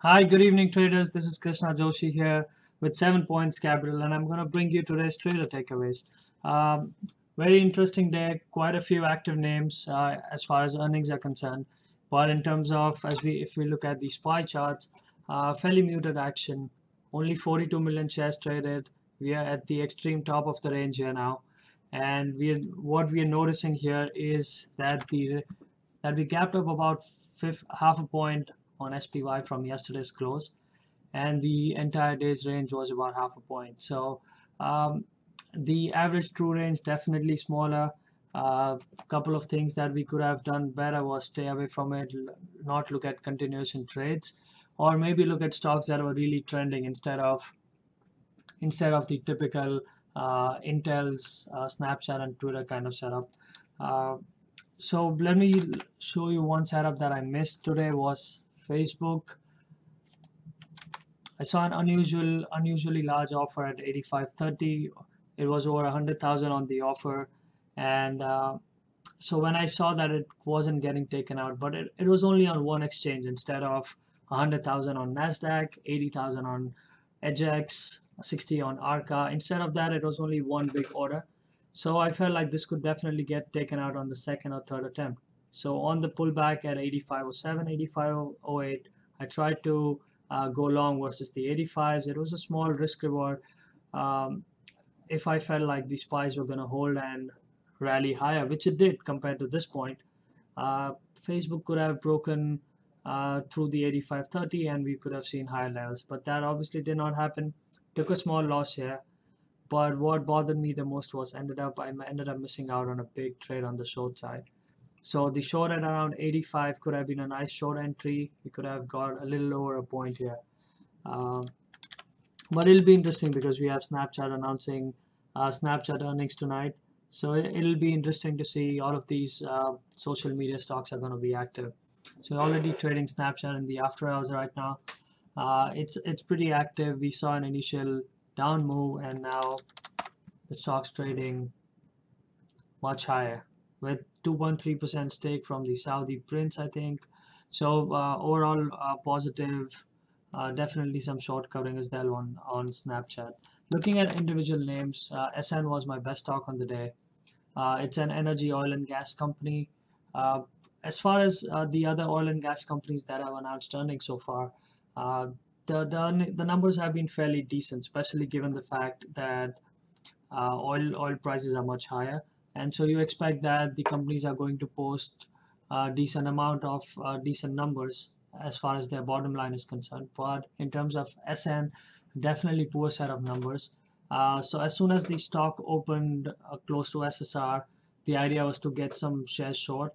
Hi, good evening, traders. This is Krishna Joshi here with 7 Points Capital, and I'm going to bring you today's trader takeaways. Um, Very interesting day, quite a few active names as far as earnings are concerned. But in terms of, if we look at the SPY charts, fairly muted action, only 42 million shares traded. We are at the extreme top of the range here now. And what we are noticing here is that we gapped up about half a point on SPY from yesterday's close, and the entire day's range was about half a point. So um, the average true range definitely smaller. A couple of things that we could have done better was stay away from it, not look at continuation trades, or maybe look at stocks that were really trending instead of the typical Intel's Snapchat and Twitter kind of setup. Uh, so let me show you one setup that I missed today was Facebook. I saw an unusually large offer at 85.30. It was over 100,000 on the offer, and so when I saw that it wasn't getting taken out, but it was only on one exchange instead of 100,000 on Nasdaq, 80,000 on EDGX, 60 on ARCA. Instead of that, it was only one big order. So I felt like this could definitely get taken out on the second or third attempt. So on the pullback at 85.07, 85.08, I tried to go long versus the 85s. It was a small risk reward. Um, if I felt like the spies were going to hold and rally higher, which it did compared to this point, uh, Facebook could have broken through the 85.30 and we could have seen higher levels. But that obviously did not happen. Took a small loss here. But what bothered me the most was I ended up missing out on a big trade on the short side. So the short at around 85 could have been a nice short entry. We could have got a little over a point here. Um, but it'll be interesting because we have Snapchat announcing Snapchat earnings tonight. So it'll be interesting to see all of these social media stocks are going to be active. So we're already trading Snapchat in the after hours right now. It's pretty active. We saw an initial down move, and now the stock's trading much higher with 2.3% stake from the Saudi prince, I think. So overall positive. Definitely some short covering as well on Snapchat. Looking at individual names, SN was my best stock on the day. It's an energy oil and gas company. Uh, as far as the other oil and gas companies that have announced earnings so far, uh, the numbers have been fairly decent, especially given the fact that oil prices are much higher, and so you expect that the companies are going to post a decent amount of decent numbers as far as their bottom line is concerned. But in terms of SN, definitely poor set of numbers. So as soon as the stock opened close to SSR, the idea was to get some shares short,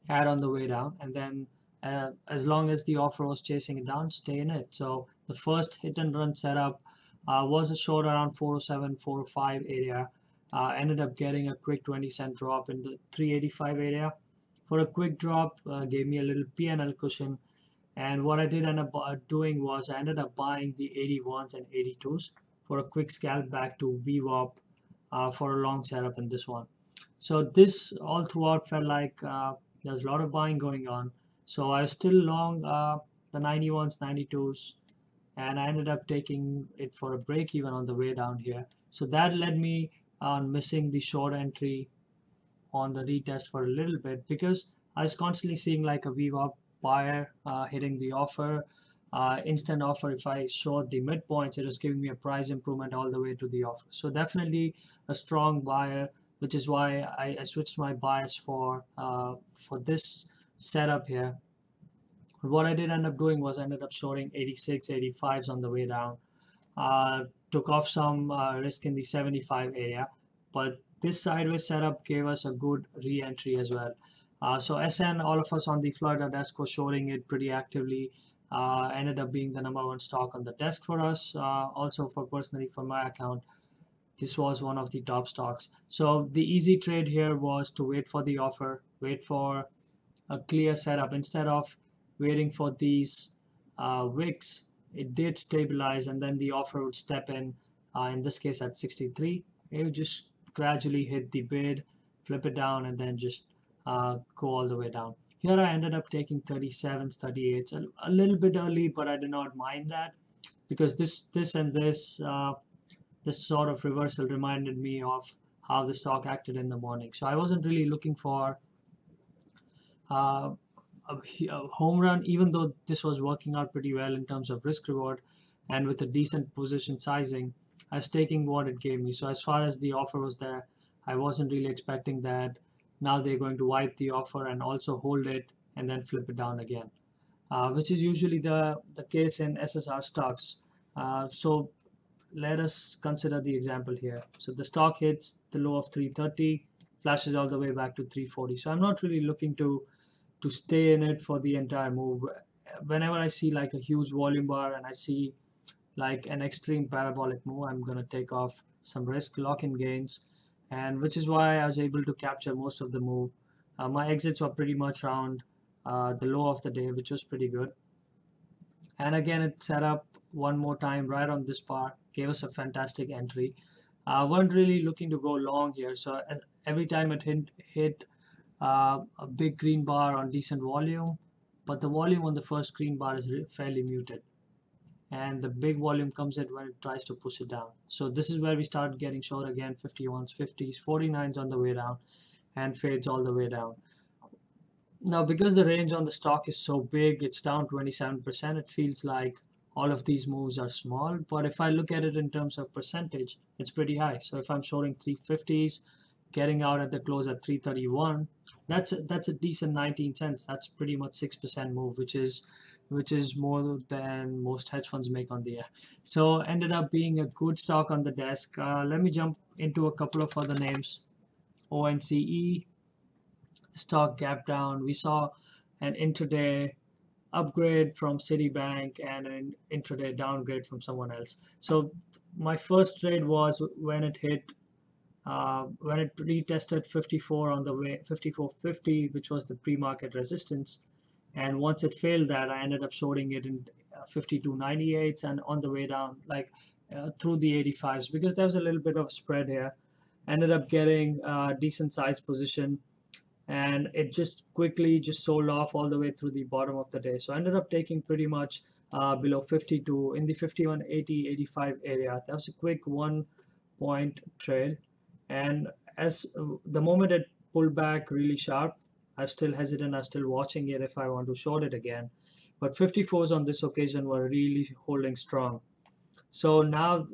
add on the way down, and then as long as the offer was chasing it down, stay in it. So the first hit and run setup was a short around 407, 405 area. Ended up getting a quick 20-cent drop in the 385 area. For a quick drop, gave me a little P&L cushion. And what I did end up doing was I ended up buying the 81s and 82s for a quick scalp back to VWAP for a long setup in this one. So this all throughout felt like there's a lot of buying going on. So I was still long the 91s, 92s, and I ended up taking it for a break even on the way down here. So that led me on missing the short entry on the retest for a little bit because I was constantly seeing like a VWAP buyer hitting the offer, instant offer. If I short the midpoints, it was giving me a price improvement all the way to the offer. So definitely a strong buyer, which is why I switched my bias for this setup here. But what I did end up doing was I ended up shorting 86, 85s on the way down. Took off some risk in the 75 area, but this sideways setup gave us a good re-entry as well. So SN, all of us on the Florida desk were shorting it pretty actively. Ended up being the number one stock on the desk for us. Also for personally for my account, this was one of the top stocks. So the easy trade here was to wait for the offer, wait for a clear setup instead of waiting for these wicks. It did stabilize, and then the offer would step in this case at 63. It would just gradually hit the bid, flip it down, and then just go all the way down. Here I ended up taking 37s, 38s, a little bit early, but I did not mind that because this sort of reversal reminded me of how the stock acted in the morning. So I wasn't really looking for uh, a home run, even though this was working out pretty well in terms of risk reward and with a decent position sizing. I was taking what it gave me. So as far as the offer was there, I wasn't really expecting that now they're going to wipe the offer and also hold it and then flip it down again, which is usually the case in SSR stocks. So let us consider the example here. So the stock hits the low of 330, flashes all the way back to 340. So I'm not really looking to stay in it for the entire move. Whenever I see like a huge volume bar and I see like an extreme parabolic move, I'm gonna take off some risk, lock in gains, and which is why I was able to capture most of the move. My exits were pretty much around the low of the day, which was pretty good. And again, it set up one more time right on this bar, gave us a fantastic entry. Weren't really looking to go long here, so every time it hit a big green bar on decent volume, but the volume on the first green bar is fairly muted, and the big volume comes in when it tries to push it down. So this is where we start getting short again, 51s, 50s, 49s on the way down, and fades all the way down. Now, because the range on the stock is so big, it's down 27%. It feels like all of these moves are small, but if I look at it in terms of percentage, it's pretty high. So if I'm shorting 350s, getting out at the close at 331, that's a decent 19 cents. That's pretty much 6% move, which is more than most hedge funds make on the year. So ended up being a good stock on the desk. Let me jump into a couple of other names. ONCE stock gap down. We saw an intraday upgrade from Citibank and an intraday downgrade from someone else. So my first trade was when it retested 54 on the way 54.50, which was the pre-market resistance. And once it failed that, I ended up shorting it in 52.98s and on the way down, like through the 85s, because there was a little bit of spread here. Ended up getting a decent size position, and it just quickly just sold off all the way through the bottom of the day. So I ended up taking pretty much below 52 in the 51.80, 85 area. That was a quick 1 point trade. And as the moment it pulled back really sharp, I was still hesitant. I was still watching it if I want to short it again. But 54s on this occasion were really holding strong. So now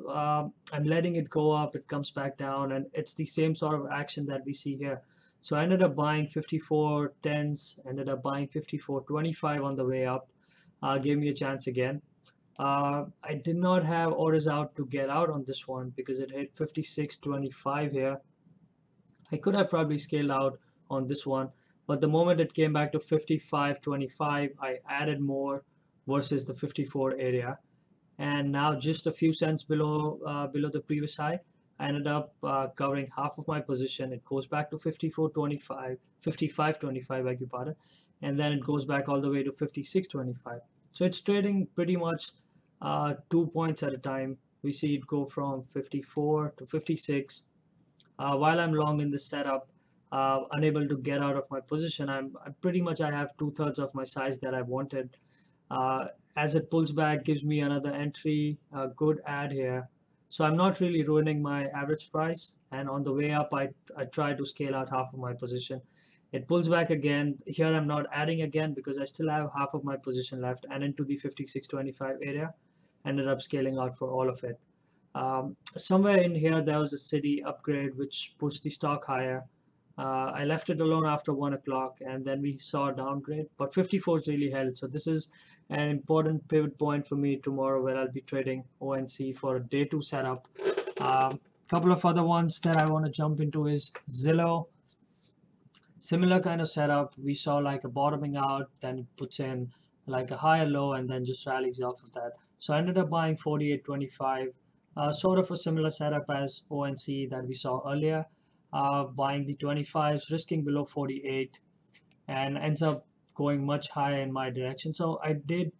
I'm letting it go up, it comes back down, and it's the same sort of action that we see here. So I ended up buying 54 10s, ended up buying 54.25 on the way up, gave me a chance again. I did not have orders out to get out on this one because it hit 56.25 here. I could have probably scaled out on this one, but the moment it came back to 55.25, I added more versus the 54 area, and now just a few cents below the previous high, I ended up covering half of my position. It goes back to 54.25, 55.25, beg your pardon, and then it goes back all the way to 56.25. So it's trading pretty much 2 points at a time. We see it go from 54 to 56. While I'm long in this setup, unable to get out of my position, I'm pretty much I have 2/3 of my size that I wanted. Uh, as it pulls back, gives me another entry, a good add here. So I'm not really ruining my average price. And on the way up, I try to scale out half of my position. It pulls back again. Here I'm not adding again because I still have half of my position left, and into the 56.25 area. Ended up scaling out for all of it. Somewhere in here, there was a city upgrade which pushed the stock higher. I left it alone after 1 o'clock, and then we saw a downgrade, but 54s really held. So this is an important pivot point for me tomorrow where I'll be trading ONC for a day two setup. Couple of other ones that I want to jump into is Zillow. Similar kind of setup. We saw like a bottoming out, then it puts in like a higher low and then just rallies off of that. So I ended up buying 48.25, sort of a similar setup as ONC that we saw earlier. Buying the 25s, risking below 48, and ends up going much higher in my direction. So I did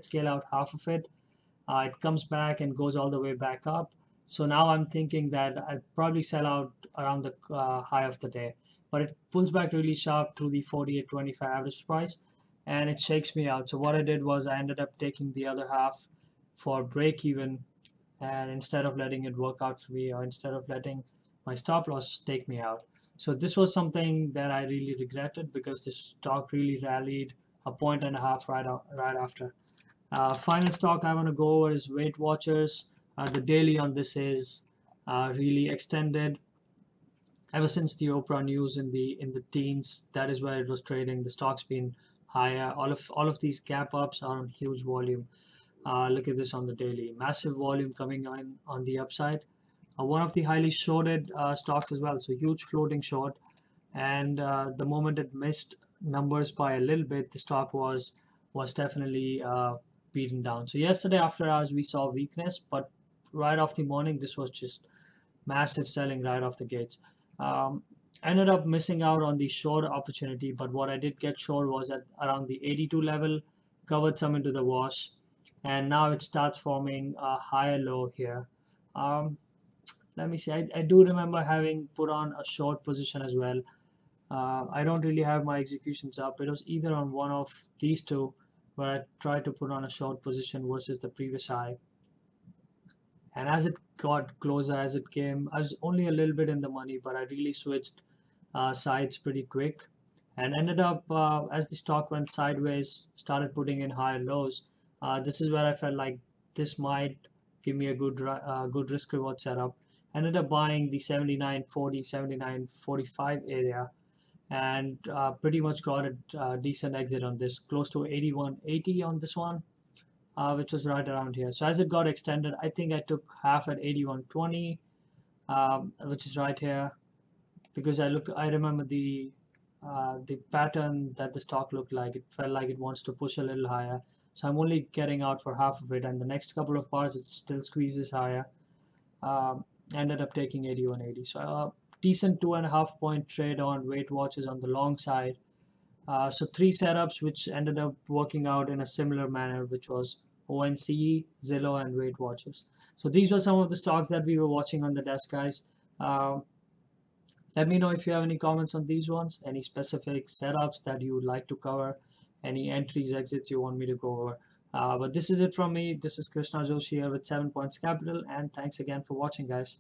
scale out half of it. It comes back and goes all the way back up. So now I'm thinking that I'd probably sell out around the high of the day. but it pulls back really sharp through the 48.25 average price, and it shakes me out. So what I did was I ended up taking the other half for break even, and instead of letting it work out for me, or instead of letting my stop loss take me out. So this was something that I really regretted because the stock really rallied a point and a half right after. Final stock I want to go over is Weight Watchers. The daily on this is really extended ever since the Oprah news in the teens. That is where it was trading. The stock's been higher. All of these gap ups are on huge volume. Look at this on the daily, massive volume coming on the upside. One of the highly shorted stocks as well, so huge floating short. And the moment it missed numbers by a little bit, the stock was definitely beaten down. So yesterday after hours we saw weakness, but right off the morning this was just massive selling right off the gates. Um, Ended up missing out on the short opportunity, but what I did get short was at around the 82 level, covered some into the wash, and now it starts forming a higher low here. Um, Let me see. I do remember having put on a short position as well. I don't really have my executions up. It was either on one of these two where I tried to put on a short position versus the previous high. And as it got closer, as it came, I was only a little bit in the money, but I really switched sides pretty quick and ended up, as the stock went sideways, started putting in higher lows. This is where I felt like this might give me a good risk reward setup. Ended up buying the 79.40, 79.45 area, and pretty much got a decent exit on this, close to 81.80 on this one, which was right around here. So as it got extended, I think I took half at 81.20, which is right here, because I remember the pattern that the stock looked like. It felt like it wants to push a little higher. So I'm only getting out for half of it, and the next couple of bars it still squeezes higher. Um, Ended up taking 81.80. So decent 2.5 point trade on Weight Watchers on the long side. So three setups which ended up working out in a similar manner, which was ONCE, Zillow, and Weight Watchers. So these were some of the stocks that we were watching on the desk, guys. Let me know if you have any comments on these ones, any specific setups that you would like to cover, any entries, exits you want me to go over. But this is it from me. This is Krishna Joshi here with 7 Points Capital, and thanks again for watching, guys.